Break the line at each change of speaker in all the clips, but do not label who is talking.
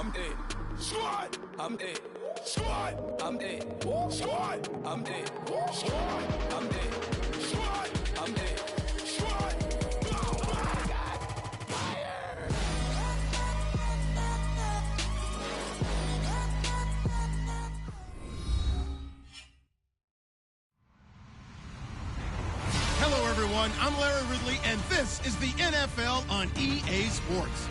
I'm dead. Squad, I'm dead. Squad, I'm dead. Squad, I'm dead. Squad, I'm dead. Squad, I'm dead. Squad. Oh my God. Fire.
Hello, everyone. I'm Larry Ridley, and this is the NFL on EA Sports.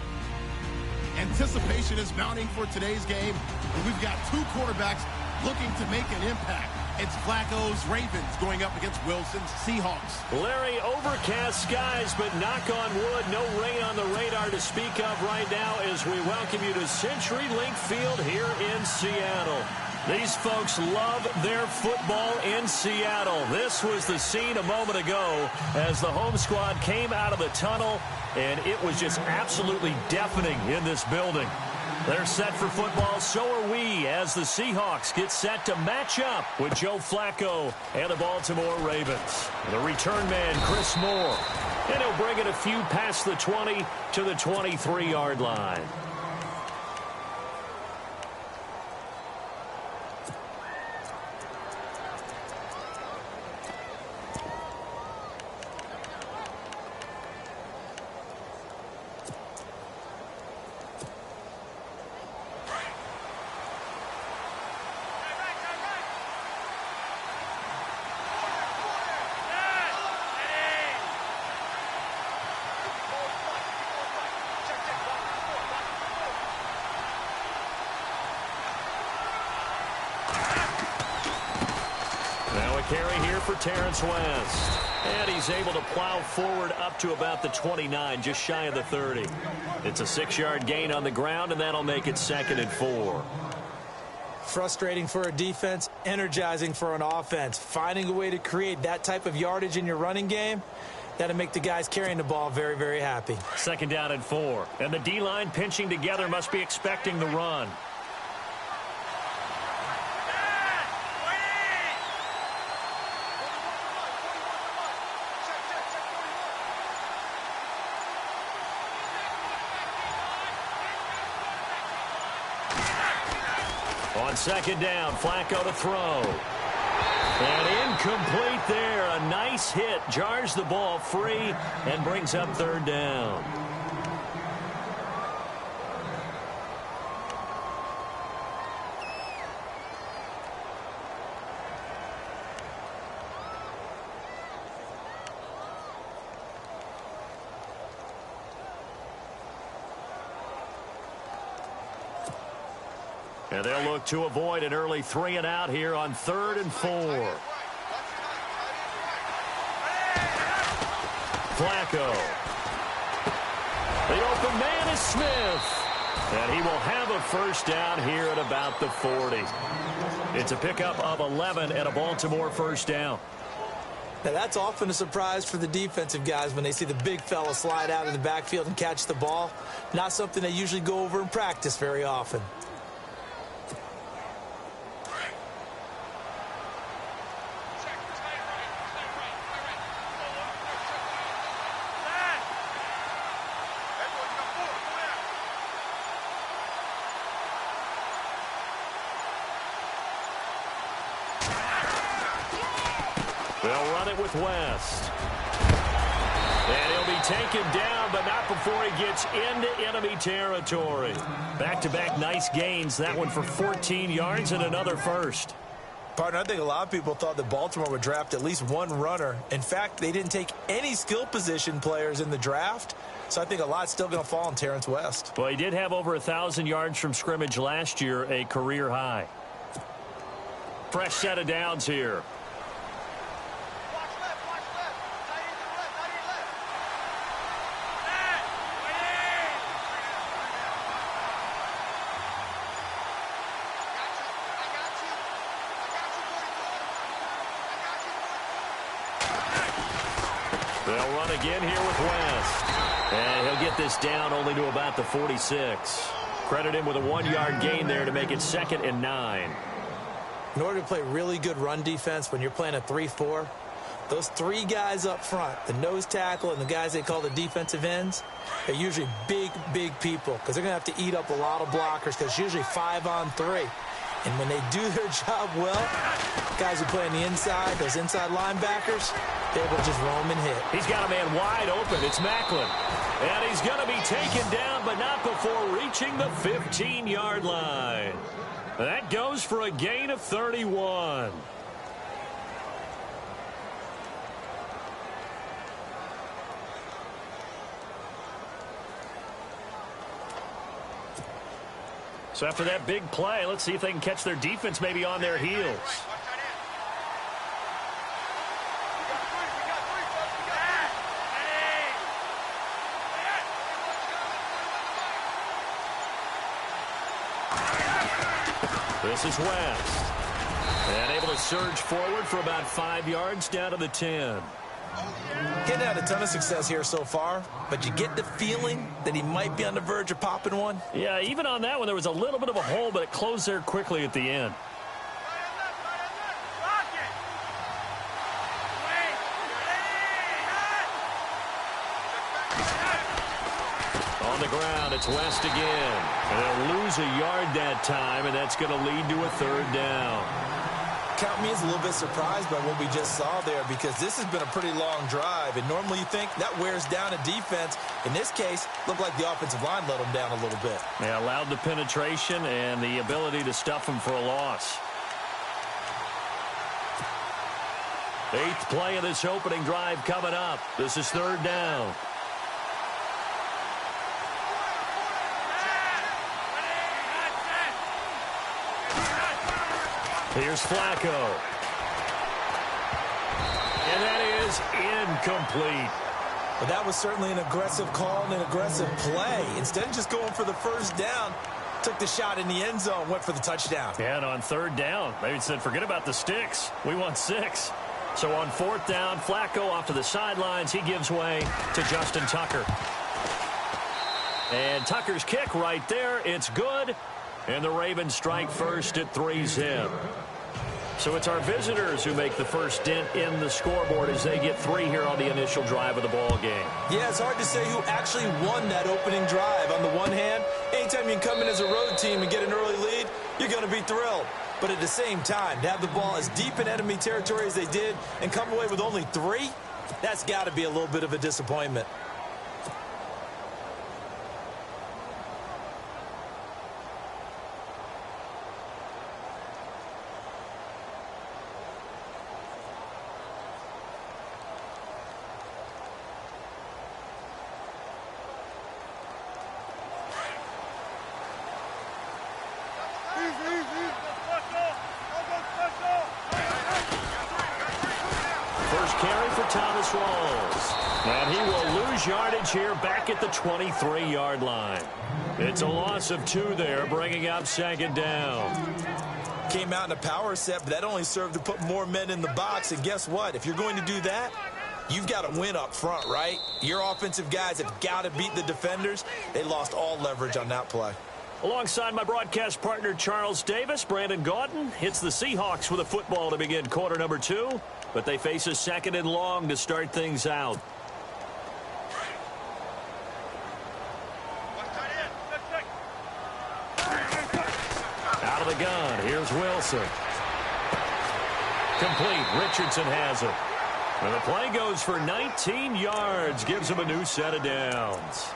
Anticipation is mounting for today's game, and we've got two quarterbacks looking to make an impact. It's Flacco's Ravens going up against Wilson's Seahawks.
Larry, overcast skies, but knock on wood, no rain on the radar to speak of right now as we welcome you to CenturyLink Field here in Seattle. These folks love their football in Seattle. This was the scene a moment ago as the home squad came out of the tunnel, and it was just absolutely deafening in this building. They're set for football, so are we, as the Seahawks get set to match up with Joe Flacco and the Baltimore Ravens. The return man, Chris Moore, and he'll bring it a few past the 20 to the 23-yard line. Carry here for Terrence West. And he's able to plow forward up to about the 29, just shy of the 30. It's a 6-yard gain on the ground, and that'll make it 2nd and 4.
Frustrating for a defense, energizing for an offense. Finding a way to create that type of yardage in your running game, that'll make the guys carrying the ball very, very happy.
2nd down and 4. And the D-line pinching together must be expecting the run. On 2nd down, Flacco to throw. And incomplete there. A nice hit. Jars the ball free and brings up 3rd down. And they'll look to avoid an early 3-and-out here on 3rd and 4. Flacco. The open man is Smith. And he will have a 1st down here at about the 40. It's a pickup of 11 and a Baltimore 1st down.
Now, that's often a surprise for the defensive guys when they see the big fella slide out of the backfield and catch the ball. Not something they usually go over in practice very often.
They'll run it with West. And he'll be taken down, but not before he gets into enemy territory. Back-to-back nice gains. That one for 14 yards and another 1st.
Partner, I think a lot of people thought that Baltimore would draft at least one runner. In fact, they didn't take any skill position players in the draft. So I think a lot's still going to fall on Terrence West.
Well, he did have over 1,000 yards from scrimmage last year, a career high. Fresh set of downs here. They'll run again here with West. And he'll get this down only to about the 46. Credit him with a 1-yard gain there to make it 2nd and 9.
In order to play really good run defense when you're playing a 3-4, those three guys up front, the nose tackle and the guys they call the defensive ends, they're usually big, big people because they're going to have to eat up a lot of blockers because it's usually 5-on-3. And when they do their job well, guys who play on the inside, those inside linebackers, they're able to just roam and hit.
He's got a man wide open. It's Macklin. And he's going to be taken down, but not before reaching the 15-yard line. That goes for a gain of 31. So after that big play, let's see if they can catch their defense maybe on their heels. This is West. And able to surge forward for about 5 yards down to the 10.
Getting had a ton of success here so far, but you get the feeling that he might be on the verge of popping one.
Yeah, even on that one, there was a little bit of a hole, but it closed there quickly at the end. On the ground, it's West again. And they'll lose a yard that time, and that's going to lead to a third down.
Count me as a little bit surprised by what we just saw there because this has been a pretty long drive, and normally you think that wears down a defense. In this case, looked like the offensive line let them down a little bit.
They allowed the penetration and the ability to stuff them for a loss. 8th play of this opening drive coming up. This is third down. Here's Flacco. And that is incomplete.
But that was certainly an aggressive call and an aggressive play. Instead of just going for the first down, took the shot in the end zone, went for the touchdown.
And on third down, they said, forget about the sticks. We want 6. So on 4th down, Flacco off to the sidelines. He gives way to Justin Tucker. And Tucker's kick right there. It's good. And the Ravens strike first at 3-zip. So it's our visitors who make the first dent in the scoreboard as they get 3 here on the initial drive of the ball game.
Yeah, it's hard to say who actually won that opening drive. On the one hand, anytime you can come in as a road team and get an early lead, you're going to be thrilled. But at the same time, to have the ball as deep in enemy territory as they did and come away with only 3, that's got to be a little bit of a disappointment.
And he will lose yardage here back at the 23-yard line. It's a loss of 2 there, bringing up 2nd down.
Came out in a power set, but that only served to put more men in the box. And guess what? If you're going to do that, you've got to win up front, right? Your offensive guys have got to beat the defenders. They lost all leverage on that play.
Alongside my broadcast partner, Charles Davis, Brandon Gaudin hits the Seahawks with a football to begin quarter number 2. But they face a 2nd and long to start things out. Out of the gun, here's Wilson. Complete, Richardson has it. And the play goes for 19 yards, gives him a new set of downs.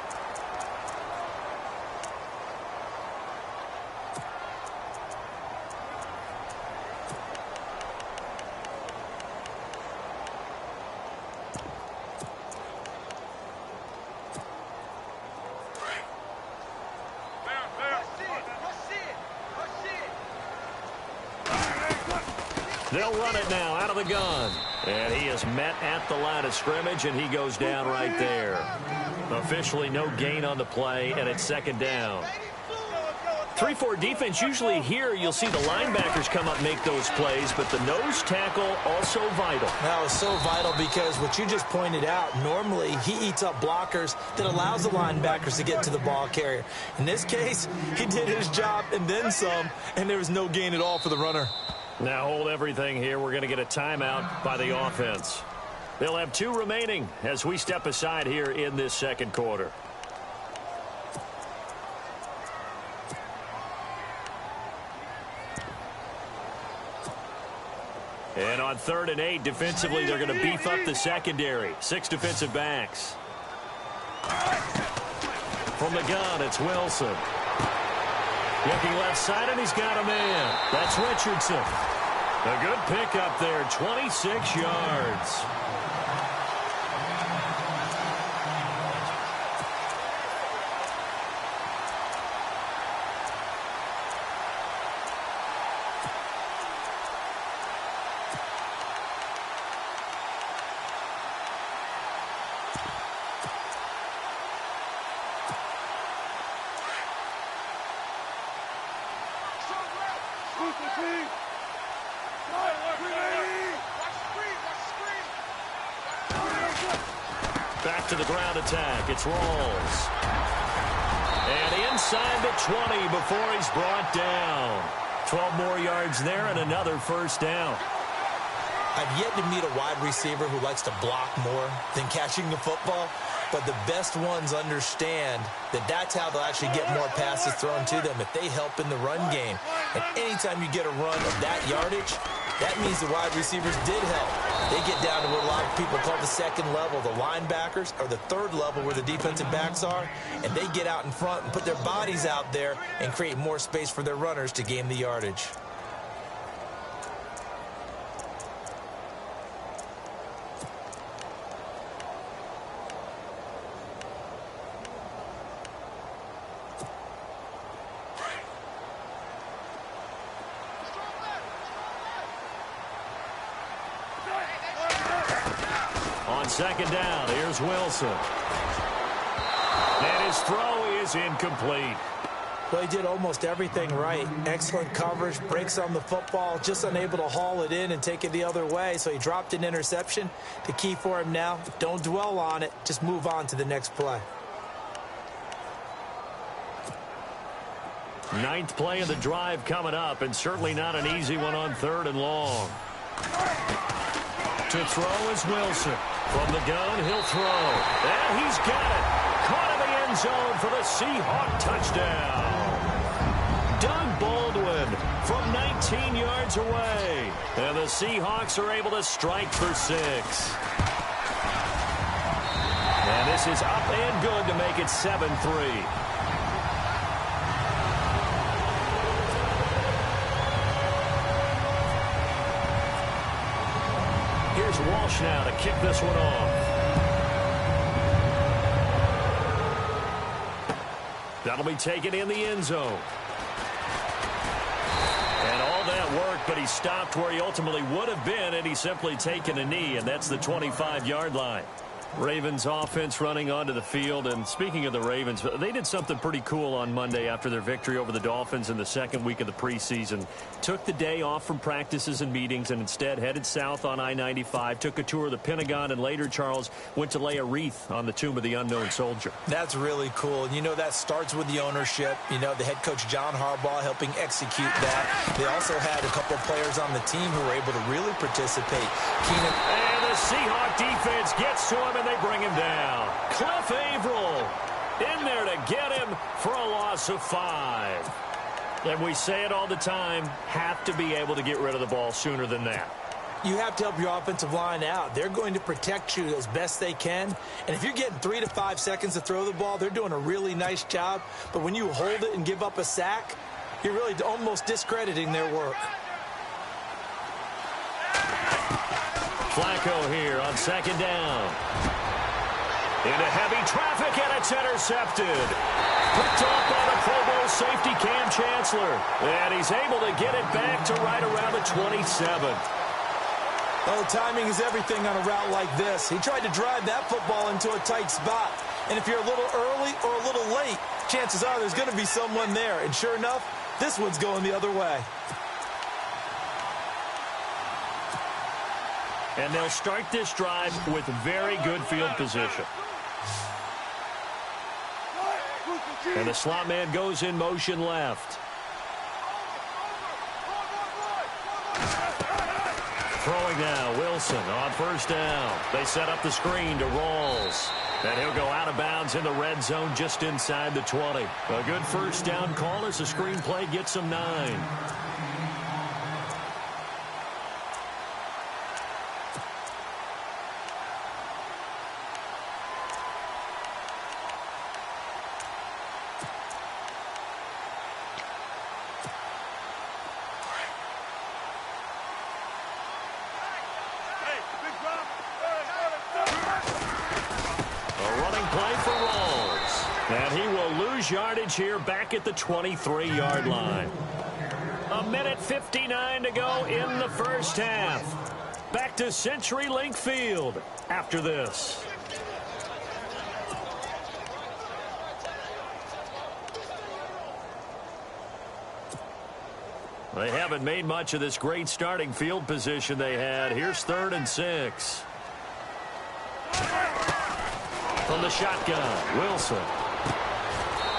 They'll run it now out of the gun. And he is met at the line of scrimmage, and he goes down right there. Officially no gain on the play, and it's 2nd down. 3-4 defense, usually here you'll see the linebackers come up and make those plays, but the nose tackle also vital.
That was so vital because what you just pointed out, normally he eats up blockers that allows the linebackers to get to the ball carrier. In this case, he did his job and then some, and there was no gain at all for the runner.
Now hold everything here. We're going to get a timeout by the offense. They'll have 2 remaining as we step aside here in this second quarter. And on 3rd and 8, defensively, they're going to beef up the secondary. 6 defensive backs. From the gun, it's Wilson. Looking left side, and he's got a man. That's Richardson. A good pickup there, 26 yards. Back to the ground attack. It's Rawls. And inside the 20 before he's brought down. 12 more yards there and another first down.
I've yet to meet a wide receiver who likes to block more than catching the football, but the best ones understand that that's how they'll actually get more passes thrown to them if they help in the run game. And anytime you get a run of that yardage, that means the wide receivers did help. They get down to what a lot of people call the second level, the linebackers, or the third level where the defensive backs are, and they get out in front and put their bodies out there and create more space for their runners to gain the yardage.
Second down, here's Wilson. And his throw is incomplete.
Well, he did almost everything right. Excellent coverage, breaks on the football, just unable to haul it in and take it the other way. So he dropped an interception. The key for him now, don't dwell on it. Just move on to the next play.
9th play of the drive coming up, and certainly not an easy one on 3rd and long. To throw is Wilson. From the gun, he'll throw. And he's got it. Caught in the end zone for the Seahawk touchdown. Doug Baldwin from 19 yards away. And the Seahawks are able to strike for 6. And this is up and good to make it 7-3. Walsh now to kick this one off. That'll be taken in the end zone. And all that worked, but he stopped where he ultimately would have been, and he's simply taken a knee, and that's the 25-yard line. Ravens offense running onto the field. And speaking of the Ravens, they did something pretty cool on Monday after their victory over the Dolphins in the second week of the preseason. Took the day off from practices and meetings and instead headed south on I-95, took a tour of the Pentagon, and later, Charles, went to lay a wreath on the tomb of the unknown soldier.
That's really cool. You know, that starts with the ownership. You know, the head coach, John Harbaugh, helping execute that. They also had a couple of players on the team who were able to really participate.
And the Seahawk defense gets to him, and they bring him down. Cliff Averill in there to get him for a loss of 5. And we say it all the time, have to be able to get rid of the ball sooner than that.
You have to help your offensive line out. They're going to protect you as best they can. And if you're getting 3 to 5 seconds to throw the ball, they're doing a really nice job. But when you hold it and give up a sack, you're really almost discrediting their work.
Flacco here on second down. Into heavy traffic, and it's intercepted. Picked off by the Pro Bowl safety Cam Chancellor. And he's able to get it back to right around the 27.
Oh, timing is everything on a route like this. He tried to drive that football into a tight spot. And if you're a little early or a little late, chances are there's going to be someone there. And sure enough, this one's going the other way.
And they'll start this drive with very good field position. And the slot man goes in motion left. Throwing quarterback now, Wilson, on first down. They set up the screen to Rawls. And he'll go out of bounds in the red zone just inside the 20. A good first down call as the screenplay gets him 9. Yardage here back at the 23-yard line. 1:59 to go in the first half. Back to CenturyLink Field after this. They haven't made much of this great starting field position they had. Here's 3rd and 6. From the shotgun, Wilson.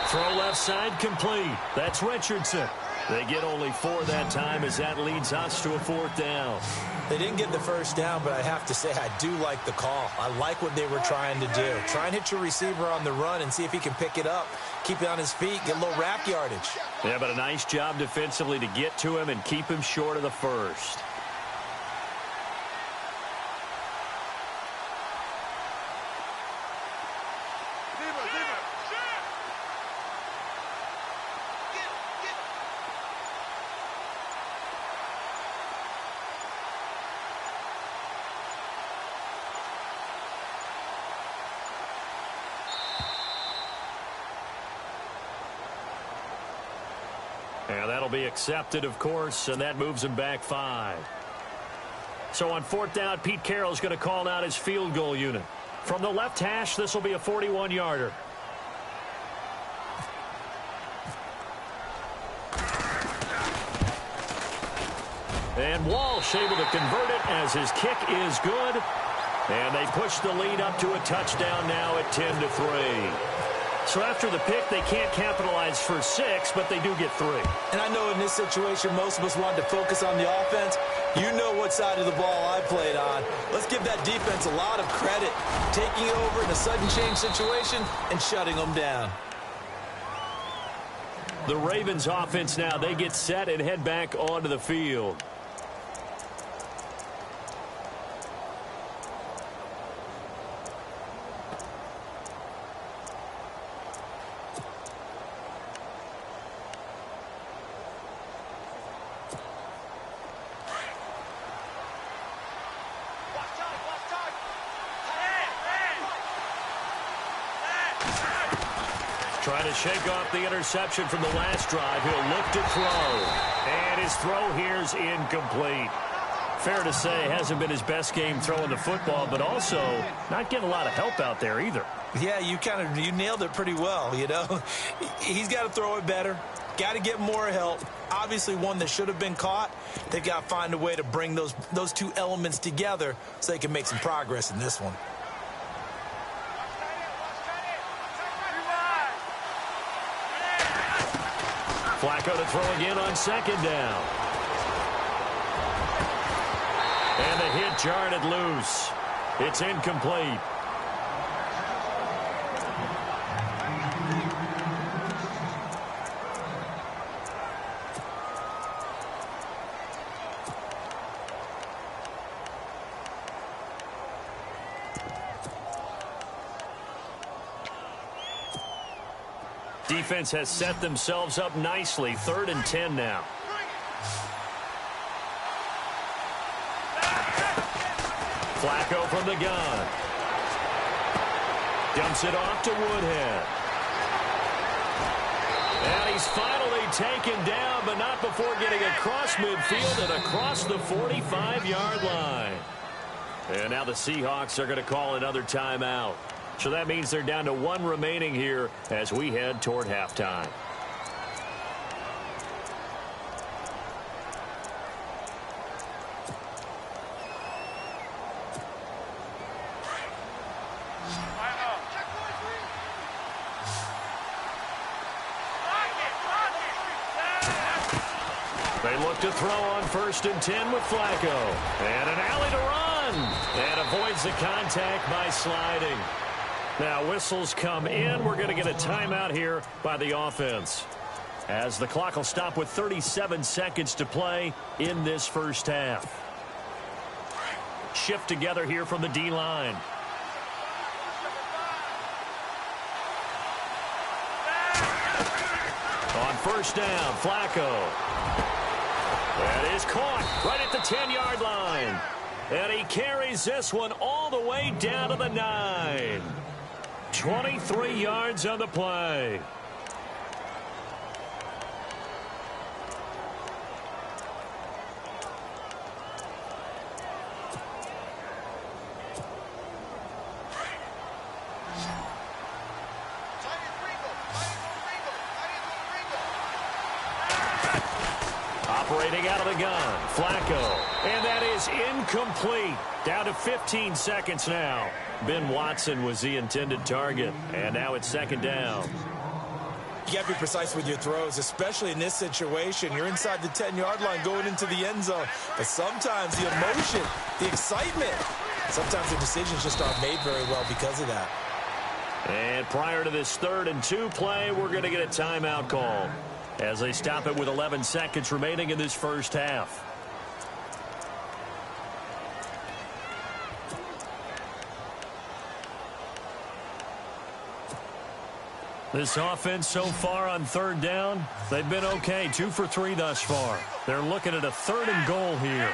Throw left side complete. That's Richardson. They get only 4 that time as that leads us to a 4th down.
They didn't get the first down, but I have to say I do like the call. I like what they were trying to do. Try and hit your receiver on the run and see if he can pick it up. Keep it on his feet, get a little rack yardage.
Yeah, but a nice job defensively to get to him and keep him short of the first. And that'll be accepted, of course, and that moves him back 5. So on 4th down, Pete Carroll's going to call out his field goal unit. From the left hash, this will be a 41-yarder. And Walsh able to convert it as his kick is good. And they push the lead up to a touchdown now at 10-3. So after the pick, they can't capitalize for 6, but they do get 3.
And I know in this situation, most of us wanted to focus on the offense. You know what side of the ball I played on. Let's give that defense a lot of credit, taking over in a sudden change situation and shutting them down.
The Ravens offense now, they get set and head back onto the field. Trying to shake off the interception from the last drive. He'll look to throw. And his throw here's incomplete. Fair to say, hasn't been his best game throwing the football, but also not getting a lot of help out there either.
Yeah, you nailed it pretty well, you know. He's got to throw it better. Got to get more help. Obviously one that should have been caught. They've got to find a way to bring those two elements together so they can make some progress in this one.
Flacco to throw again on 2nd down. And the hit jarred it loose. It's incomplete. Defense has set themselves up nicely. 3rd and 10 now. Flacco from the gun. Dumps it off to Woodhead. And he's finally taken down, but not before getting across midfield and across the 45-yard line. And now the Seahawks are going to call another timeout. So that means they're down to 1 remaining here as we head toward halftime. They look to throw on 1st and 10 with Flacco. And an alley to run. And avoids the contact by sliding. Now whistles come in. We're going to get a timeout here by the offense, as the clock will stop with 37 seconds to play in this first half. Shift together here from the D-line. On 1st down, Flacco. That is caught right at the 10-yard line. And he carries this one all the way down to the 9. 23 yards on the play. Operating out of the gun, Flacco. And that is incomplete. Down to 15 seconds now. Ben Watson was the intended target. And now it's 2nd down.
You got to be precise with your throws, especially in this situation. You're inside the 10-yard line going into the end zone. But sometimes the emotion, the excitement, sometimes the decisions just aren't made very well because of that.
And prior to this 3rd and 2 play, we're going to get a timeout call, as they stop it with 11 seconds remaining in this first half. This offense so far on 3rd down, they've been okay. 2 for 3 thus far. They're looking at a 3rd and goal here.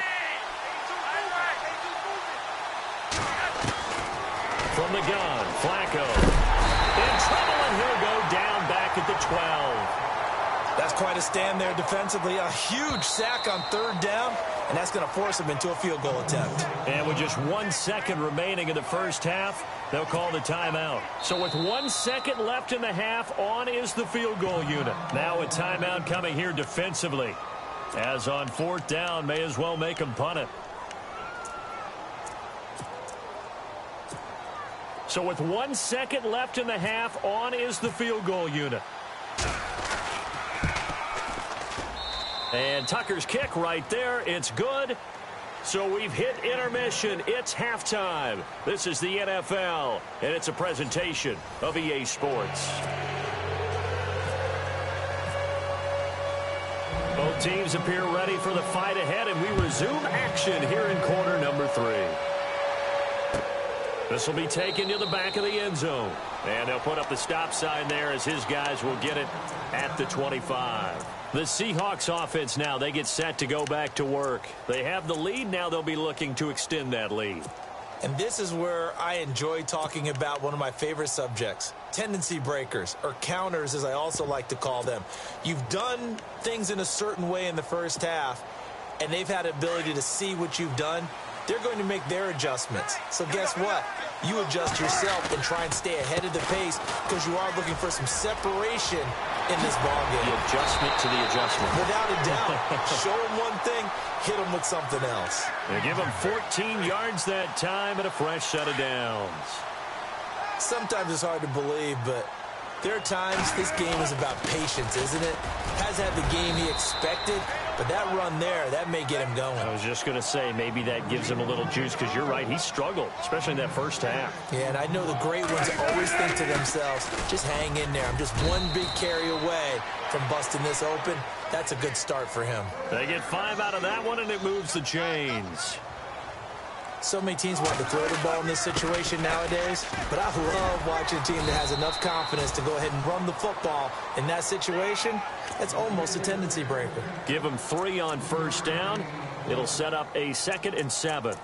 From the gun, Flacco. In trouble, and he'll go down back at the 12.
That's quite a stand there defensively. A huge sack on 3rd down, and that's going to force him into a field goal attempt.
And with just 1 second remaining in the first half, they'll call the timeout. So with 1 second left in the half, on is the field goal unit. Now a timeout coming here defensively, as on 4th down, may as well make them punt it. So with 1 second left in the half, on is the field goal unit. And Tucker's kick right there. It's good. So we've hit intermission. It's halftime. This is the NFL, and it's a presentation of EA Sports. Both teams appear ready for the fight ahead, and we resume action here in quarter number 3. This will be taken to the back of the end zone. And they'll put up the stop sign there as his guys will get it at the 25. The Seahawks offense now, they get set to go back to work. They have the lead. Now they'll be looking to extend that lead.
And this is where I enjoy talking about one of my favorite subjects, tendency breakers, or counters as I also like to call them. You've done things in a certain way in the first half, and they've had the ability to see what you've done. They're going to make their adjustments. So guess what? You adjust yourself and try and stay ahead of the pace because you are looking for some separation in this ballgame.
The adjustment to the adjustment.
Without a doubt. Show them one thing, hit them with something else.
They give them 14 yards that time and a fresh set of downs.
Sometimes it's hard to believe, but there are times this game is about patience, isn't it? Has had the game he expected, but that run there, that may get him going.
I was just going to say, maybe that gives him a little juice, because you're right, he struggled, especially in that first half.
Yeah, and I know the great ones always think to themselves, just hang in there. I'm just one big carry away from busting this open. That's a good start for him.
They get 5 out of that one, and it moves the chains.
So many teams want to throw the ball in this situation nowadays, but I love watching a team that has enough confidence to go ahead and run the football. In that situation, that's almost a tendency breaker.
Give them 3 on first down. It'll set up a 2nd and 7.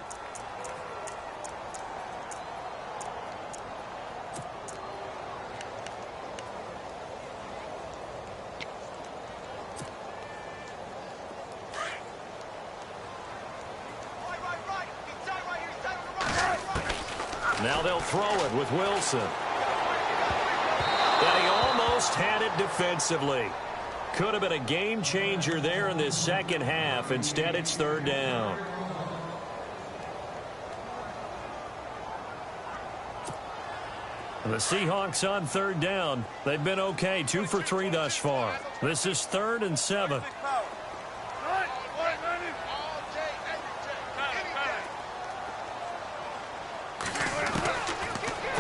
Now they'll throw it with Wilson. And he almost had it defensively. Could have been a game changer there in this second half. Instead, it's 3rd down. The Seahawks on 3rd down. They've been okay. 2 for 3 thus far. This is 3rd and 7.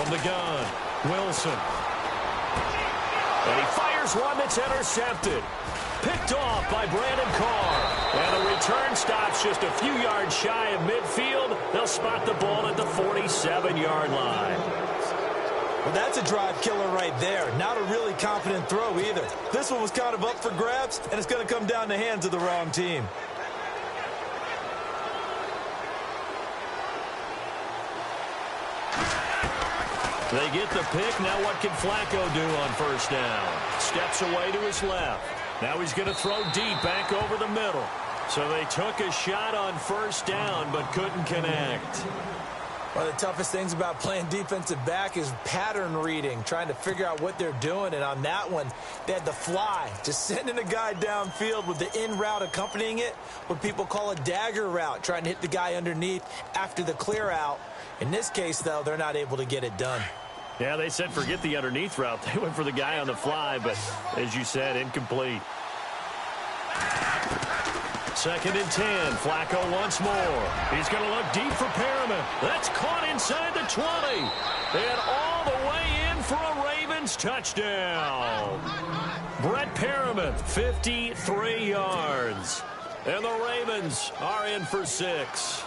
from the gun. Wilson. And he fires one that's intercepted. Picked off by Brandon Carr. And the return stops just a few yards shy of midfield. They'll spot the ball at the 47-yard line.
Well, that's a drive killer right there. Not a really confident throw either. This one was kind of up for grabs, and it's going to come down the hands of the wrong team.
They get the pick. Now what can Flacco do on first down? Steps away to his left. Now he's going to throw deep back over the middle. So they took a shot on first down but couldn't connect.
One of the toughest things about playing defensive back is pattern reading, trying to figure out what they're doing. And on that one, they had the fly, just sending a guy downfield with the in route accompanying it, what people call a dagger route, trying to hit the guy underneath after the clear out. In this case, though, they're not able to get it done.
Yeah, they said forget the underneath route. They went for the guy on the fly, but as you said, incomplete. 2nd and 10. Flacco once more. He's going to look deep for Perriman. That's caught inside the 20. And all the way in for a Ravens touchdown. Brett Perriman, 53 yards. And the Ravens are in for 6.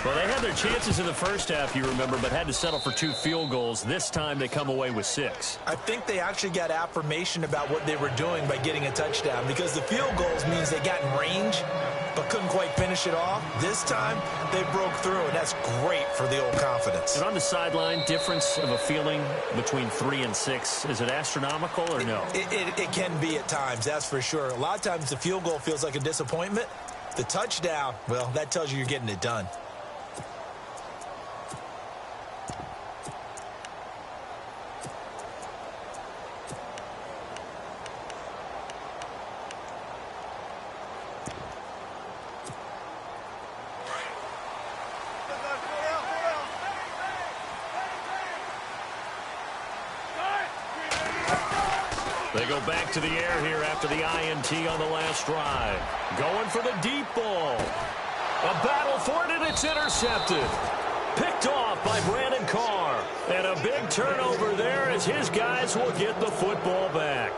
Well, they had their chances in the first half, you remember, but had to settle for 2 field goals. This time they come away with 6.
I think they actually got affirmation about what they were doing by getting a touchdown, because the field goals means they got in range but couldn't quite finish it off. This time they broke through, and that's great for the old confidence.
And on the sideline, difference of a feeling between 3 and 6, is it astronomical or no?
It can be at times, that's for sure. A lot of times the field goal feels like a disappointment. The touchdown, well, that tells you you're getting it done.
They go back to the air here after the INT on the last drive. Going for the deep ball. A battle for it, and it's intercepted. Picked off by Brandon Carr. And a big turnover there as his guys will get the football back.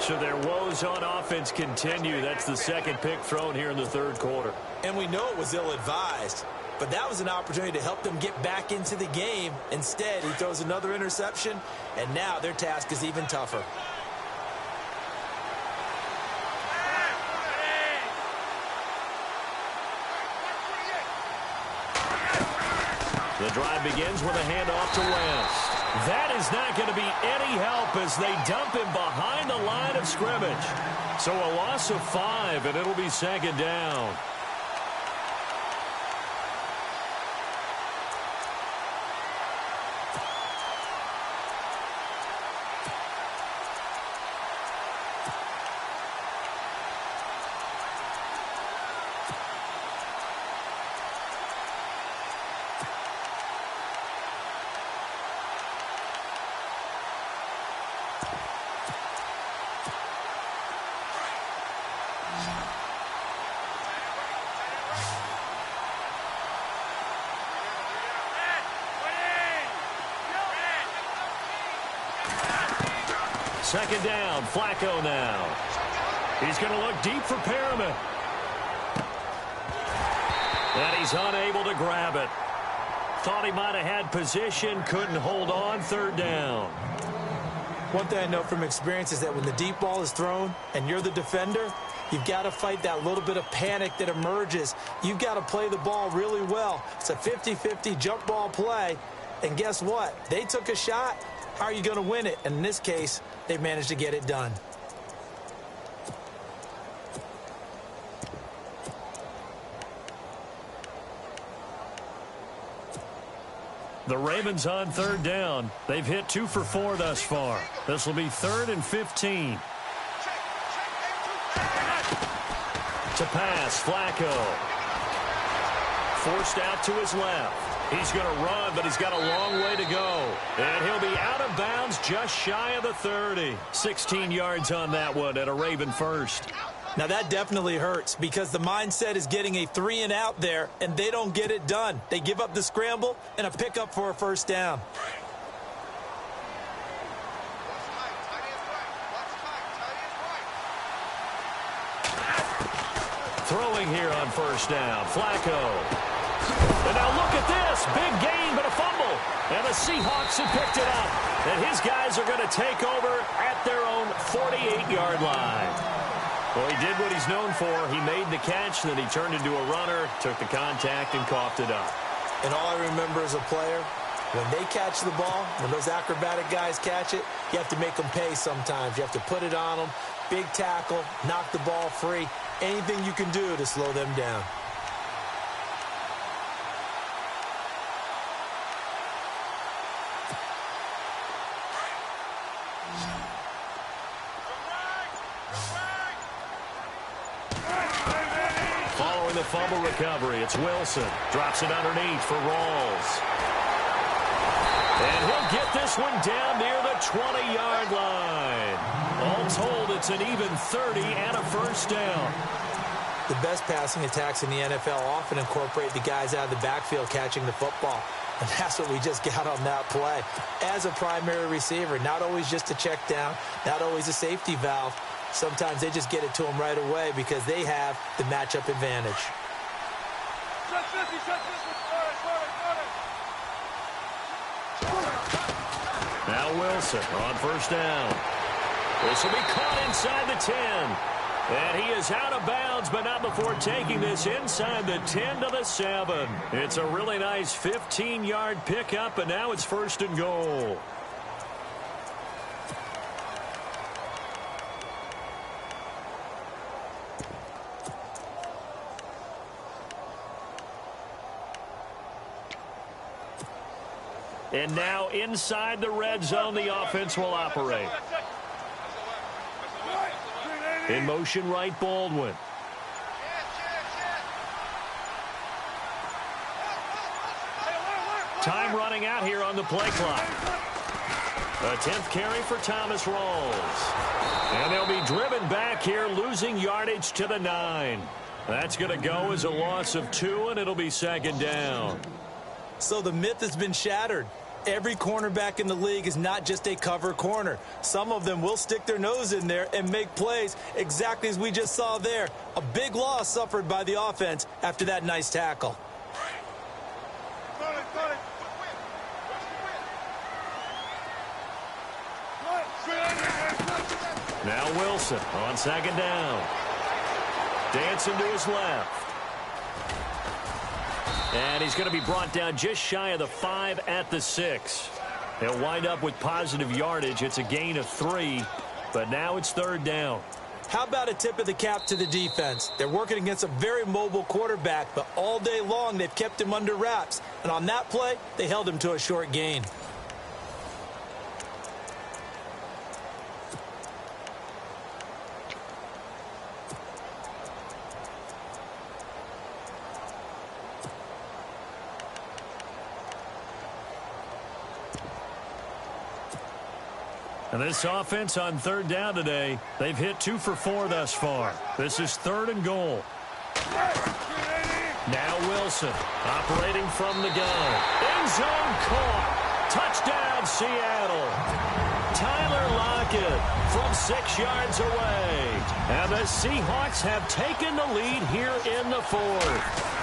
So their woes on offense continue. That's the 2nd pick thrown here in the 3rd quarter.
And we know it was ill-advised, but that was an opportunity to help them get back into the game. Instead, he throws another interception, and now their task is even tougher.
The drive begins with a handoff to West. That is not going to be any help as they dump him behind the line of scrimmage. So a loss of 5, and it'll be 2nd down. Second down, Flacco now. He's going to look deep for Perriman. And he's unable to grab it. Thought he might have had position, couldn't hold on. 3rd down.
One thing I know from experience is that when the deep ball is thrown and you're the defender, you've got to fight that little bit of panic that emerges. You've got to play the ball really well. It's a 50-50 jump ball play. And guess what? They took a shot. How are you going to win it? And in this case, they managed to get it done.
The Ravens on 3rd down. They've hit 2 for 4 thus far. This will be 3rd and 15. To pass, Flacco. Forced out to his left. He's going to run, but he's got a long way to go. And he'll be out of bounds just shy of the 30. 16 yards on that one, and a Raven first.
Now, that definitely hurts because the mindset is getting a 3-and-out there, and they don't get it done. They give up the scramble and a pickup for a first down.
Throwing here on first down, Flacco. And now look at this. Big gain, but a fumble. And the Seahawks have picked it up. And his guys are going to take over at their own 48-yard line. Well, he did what he's known for. He made the catch, then he turned into a runner, took the contact, and coughed it up.
And all I remember as a player, when they catch the ball, when those acrobatic guys catch it, you have to make them pay sometimes. You have to put it on them, big tackle, knock the ball free, anything you can do to slow them down.
Following the fumble recovery, it's Wilson. Drops it underneath for Rawls. And he'll get this one down near the 20-yard line. All told, it's an even 30 and a first down.
The best passing attacks in the NFL often incorporate the guys out of the backfield catching the football. And that's what we just got on that play. As a primary receiver, not always just a check down, not always a safety valve. Sometimes they just get it to them right away because they have the matchup advantage.
Now Wilson on first down. This will be caught inside the 10. And he is out of bounds, but not before taking this inside the 10 to the 7. It's a really nice 15-yard pickup, and now it's first and goal. And now inside the red zone, the offense will operate. In motion right, Baldwin. Time running out here on the play clock. A 10th carry for Thomas Rawls. And they'll be driven back here, losing yardage to the 9. That's going to go as a loss of 2, and it'll be second down.
So the myth has been shattered. Every cornerback in the league is not just a cover corner. Some of them will stick their nose in there and make plays exactly as we just saw there. A big loss suffered by the offense after that nice tackle.
Now Wilson on second down. Dancing to his left. And he's going to be brought down just shy of the 5 at the 6. He'll wind up with positive yardage. It's a gain of 3, but now it's third down.
How about a tip of the cap to the defense? They're working against a very mobile quarterback, but all day long they've kept him under wraps. And on that play, they held him to a short gain.
And this offense on third down today, they've hit 2 for 4 thus far. This is third and goal. Now Wilson operating from the gun. End zone caught. Touchdown, Seattle. Tyler Lockett from 6 yards away. And the Seahawks have taken the lead here in the 4th.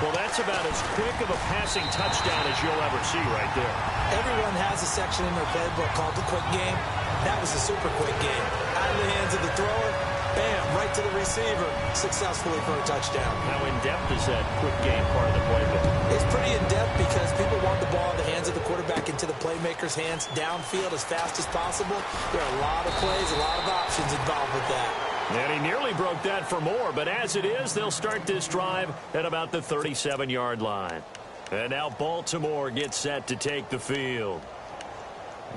Well, that's about as quick of a passing touchdown as you'll ever see right there.
Everyone has a section in their playbook called the quick game. That was a super quick game. Out of the hands of the thrower, bam, right to the receiver, successfully for a touchdown.
How in-depth is that quick game part of the playbook?
It's pretty in-depth because people want the ball in the hands of the quarterback into the playmaker's hands downfield as fast as possible. There are a lot of plays, a lot of options involved with that.
And he nearly broke that for more, but as it is, they'll start this drive at about the 37-yard line. And now Baltimore gets set to take the field.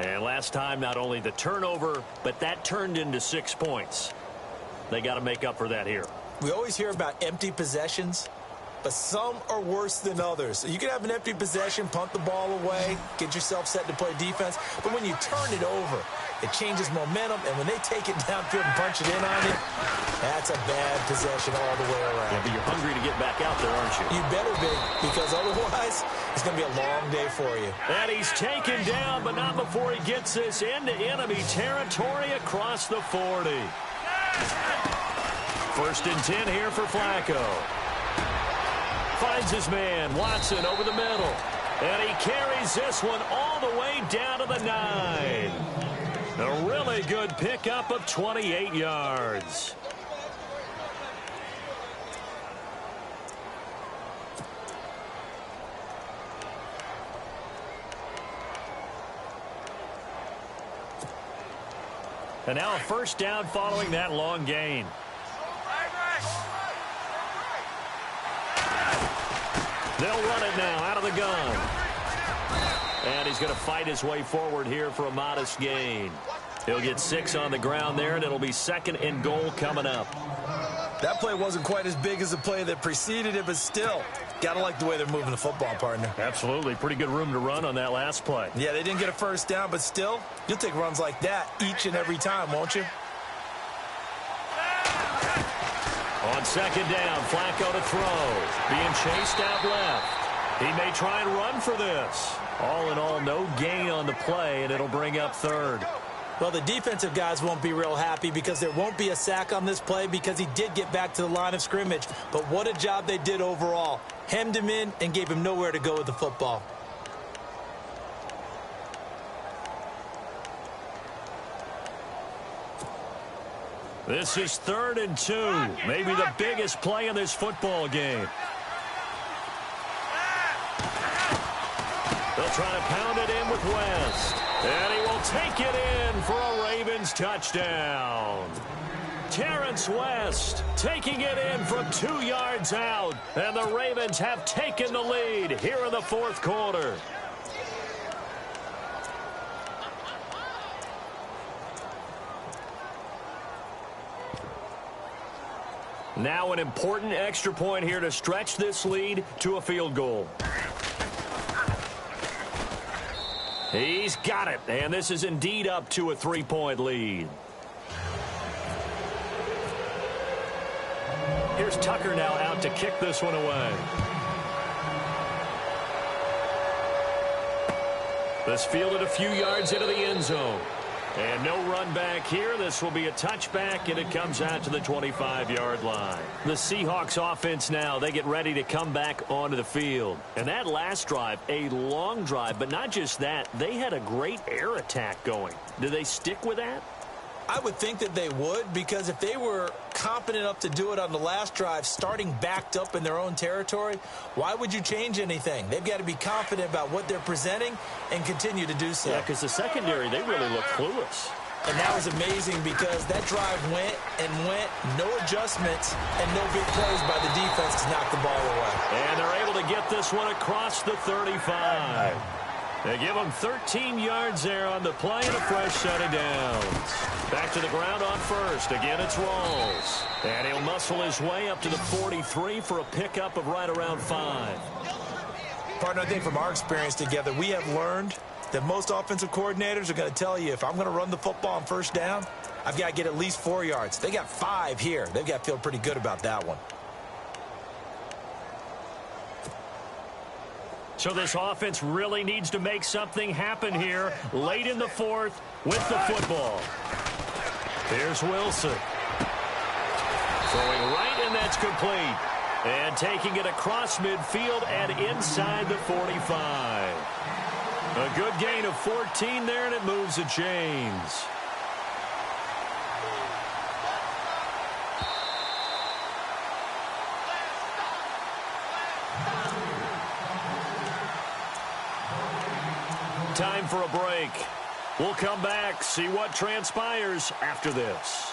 And last time, not only the turnover, but that turned into 6 points. They got to make up for that here.
We always hear about empty possessions, but some are worse than others. You can have an empty possession, punt the ball away, get yourself set to play defense, but when you turn it over, It changes momentum, and when they take it downfield and punch it in on you, that's a bad possession all the way around.
Yeah, but you're hungry to get back out there, aren't you?
You better be, because otherwise it's going to be a long day for you.
And he's taken down, but not before he gets this into enemy territory across the 40. First and 10 here for Flacco. Finds his man, Watson, over the middle. And he carries this one all the way down to the 9. A really good pickup of 28 yards. And now a first down following that long gain. They'll run it now out of the gun. And he's going to fight his way forward here for a modest gain. He'll get 6 on the ground there, and it'll be 2nd and goal coming up.
That play wasn't quite as big as the play that preceded it, but still, got to like the way they're moving the football, partner.
Absolutely. Pretty good room to run on that last play.
Yeah, they didn't get a first down, but still, you'll take runs like that each and every time, won't you?
On 2nd down, Flacco to throw. Being chased out left. He may try and run for this. All in all, no gain on the play, and it'll bring up 3rd.
Well, the defensive guys won't be real happy because there won't be a sack on this play because he did get back to the line of scrimmage. But what a job they did overall. Hemmed him in and gave him nowhere to go with the football.
This is 3rd and 2. Maybe the biggest play in this football game. They'll try to pound it in with West. And he will take it in for a Ravens touchdown. Terrence West taking it in from 2 yards out. And the Ravens have taken the lead here in the 4th quarter. Now an important extra point here to stretch this lead to a field goal. He's got it, and this is indeed up to a 3-point lead. Here's Tucker now out to kick this one away. This fielded a few yards into the end zone. And no run back here. This will be a touchback, and it comes out to the 25-yard line. The Seahawks offense now, they get ready to come back onto the field. And that last drive, a long drive, but not just that, they had a great air attack going. Do they stick with that?
I would think that they would, because if they were confident enough to do it on the last drive, starting backed up in their own territory, why would you change anything? They've got to be confident about what they're presenting and continue to do so.
Yeah, because the secondary, they really look clueless.
And that was amazing because that drive went and went, no adjustments, and no big plays by the defense to knock the ball away.
And they're able to get this one across the 35. They give him 13 yards there on the play and a fresh set of downs. Back to the ground on first. Again, it's Rawls. And he'll muscle his way up to the 43 for a pickup of right around 5.
Partner, I think from our experience together, we have learned that most offensive coordinators are going to tell you, if I'm going to run the football on first down, I've got to get at least 4 yards. They got 5 here. They've got to feel pretty good about that one.
So this offense really needs to make something happen here late in the 4th with the football. Here's Wilson. Throwing right, and that's complete. And taking it across midfield and inside the 45. A good gain of 14 there, and it moves the chains. Time for a break. We'll come back, see what transpires after this.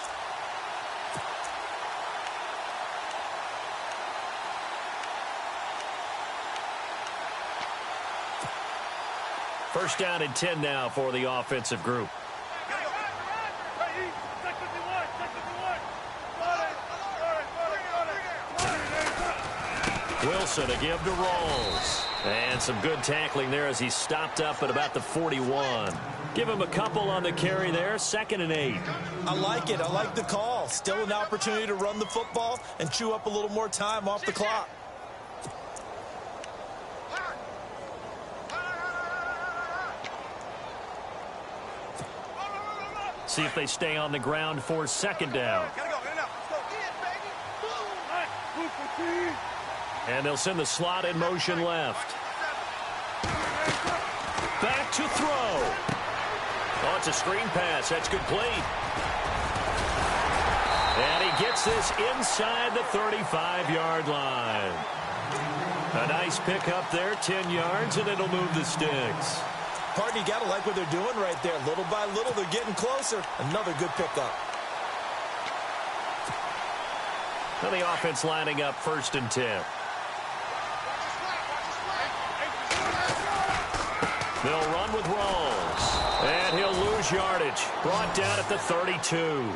First down and 10 now for the offensive group. Wilson a give to Rawls. And some good tackling there as he stopped up at about the 41. Give him a couple on the carry there, 2nd and 8.
I like it. I like the call. Still an opportunity to run the football and chew up a little more time off the clock.
See if they stay on the ground for 2nd down. And they'll send the slot in motion left. Back to throw. Oh, it's a screen pass. That's complete. And he gets this inside the 35-yard line. A nice pickup there, 10 yards, and it'll move the sticks.
Partner, you got to like what they're doing right there. Little by little, they're getting closer. Another good pickup.
Now the offense lining up 1st and 10. They'll run with Rawls. And he'll lose yardage. Brought down at the 32.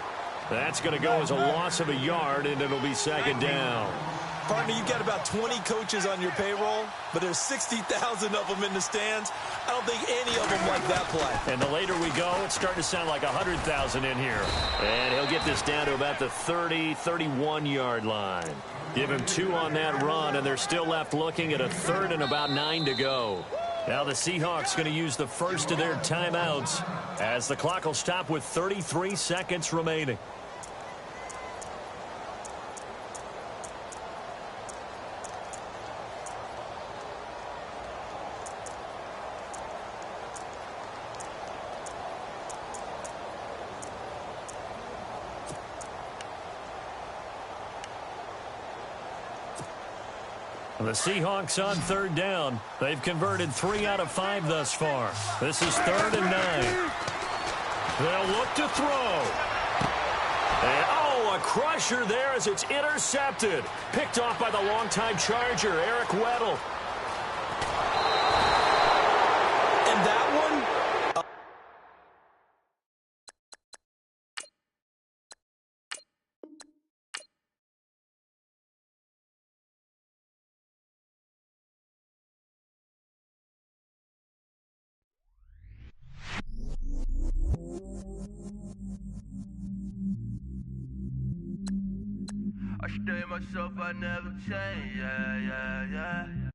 That's going to go as a loss of a yard, and it'll be 2nd down.
Partner, you've got about 20 coaches on your payroll, but there's 60,000 of them in the stands. I don't think any of them like that play.
And the later we go, it's starting to sound like 100,000 in here. And he'll get this down to about the 30, 31-yard line. Give him 2 on that run, and they're still left looking at a 3rd and about 9 to go. Now the Seahawks going to use the first of their timeouts as the clock will stop with 33 seconds remaining. The Seahawks on 3rd down. They've converted 3 out of 5 thus far. This is 3rd and 9. They'll look to throw. And, oh, a crusher there as it's intercepted. Picked off by the longtime Charger, Eric Weddle.
And that one...
I stay myself, I never change, yeah, yeah, yeah.